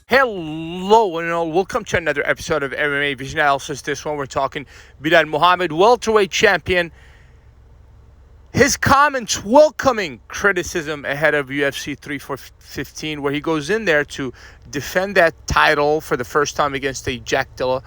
Hello and all, welcome to another episode of MMA Vision Analysis. This one we're talking Belal Muhammad, welterweight champion. His comments welcoming criticism ahead of UFC 315, where he goes in there to defend that title for the first time against a Jack Della.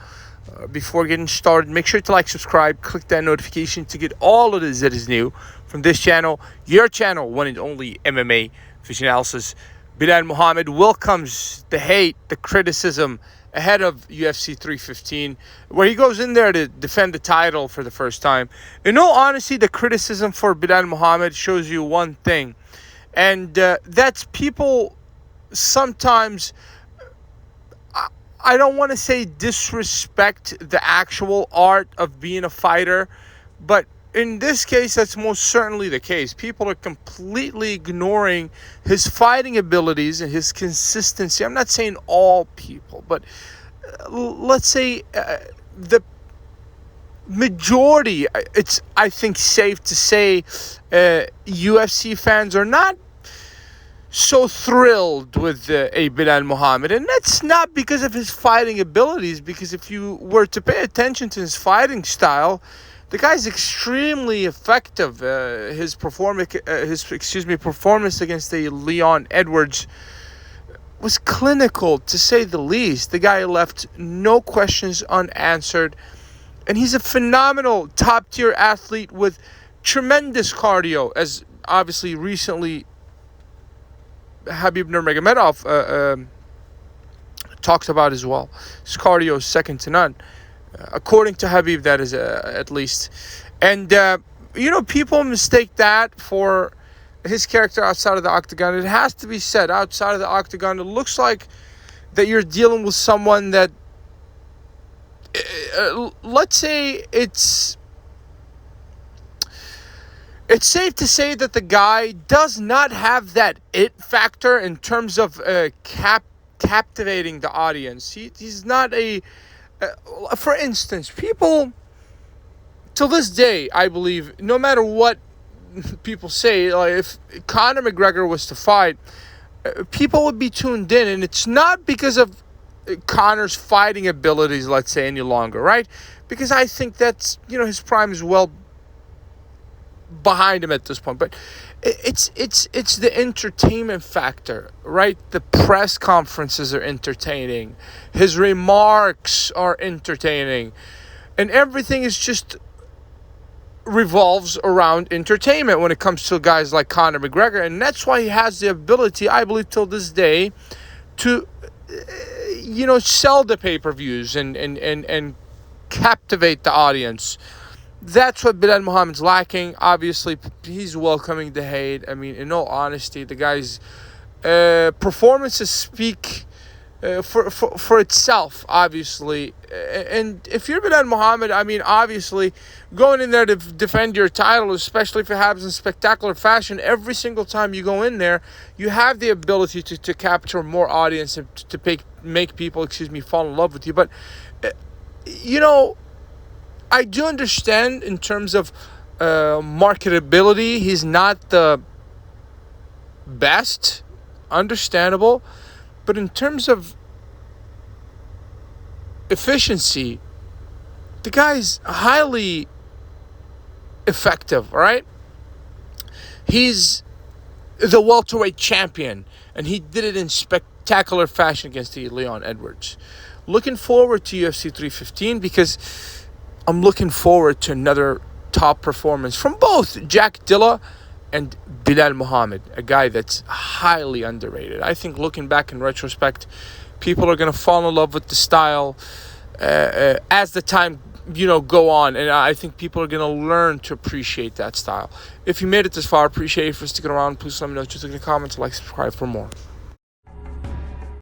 Before getting started, make sure to like, subscribe, click that notification to get all of this that is new from this channel, your channel, one and only MMA Vision Analysis. Belal Muhammad welcomes the hate, the criticism ahead of UFC 315, where he goes in there to defend the title for the first time. In all honesty, the criticism for Belal Muhammad shows you one thing, and that's people sometimes, I don't want to say disrespect the actual art of being a fighter, but in this case, that's most certainly the case. People are completely ignoring his fighting abilities and his consistency. I'm not saying all people, but let's say the majority, it's, I think, safe to say UFC fans are not so thrilled with a Belal Muhammad. And that's not because of his fighting abilities, because if you were to pay attention to his fighting style, the guy's extremely effective. His performance against the Leon Edwards was clinical, to say the least. The guy left no questions unanswered, and he's a phenomenal top-tier athlete with tremendous cardio, as obviously recently Khabib Nurmagomedov talked about as well. His cardio is second to none. According to Khabib, that is at least. And, people mistake that for his character outside of the octagon. It has to be said, outside of the octagon, it looks like that you're dealing with someone that, let's say it's safe to say that the guy does not have that it factor in terms of captivating the audience. He's not a... for instance, people, till this day, I believe, no matter what people say, like if Conor McGregor was to fight, people would be tuned in, and it's not because of Conor's fighting abilities, let's say, any longer, right? Because I think that's, his prime is well behind him at this point, but it's the entertainment factor, right? The press conferences are entertaining, his remarks are entertaining, and everything is just revolves around entertainment when it comes to guys like Conor McGregor. And that's why he has the ability, I believe, till this day to sell the pay-per-views and captivate the audience. That's what Belal Muhammad's lacking. Obviously, he's welcoming the hate. I mean, in all honesty, the guy's performances speak for itself, obviously. And if you're Belal Muhammad, I mean, obviously, going in there to defend your title, especially if it happens in spectacular fashion, every single time you go in there, you have the ability to capture more audience and to make people, fall in love with you. But, I do understand in terms of marketability, he's not the best, understandable. But in terms of efficiency, the guy's highly effective, right? He's the welterweight champion, and he did it in spectacular fashion against the Leon Edwards. Looking forward to UFC 315 because I'm looking forward to another top performance from both Jack Della and Belal Muhammad, a guy that's highly underrated. I think looking back in retrospect, people are going to fall in love with the style as the time, go on. And I think people are going to learn to appreciate that style. If you made it this far, appreciate it for sticking around. Please let me know. Just leave a comment, like, subscribe for more.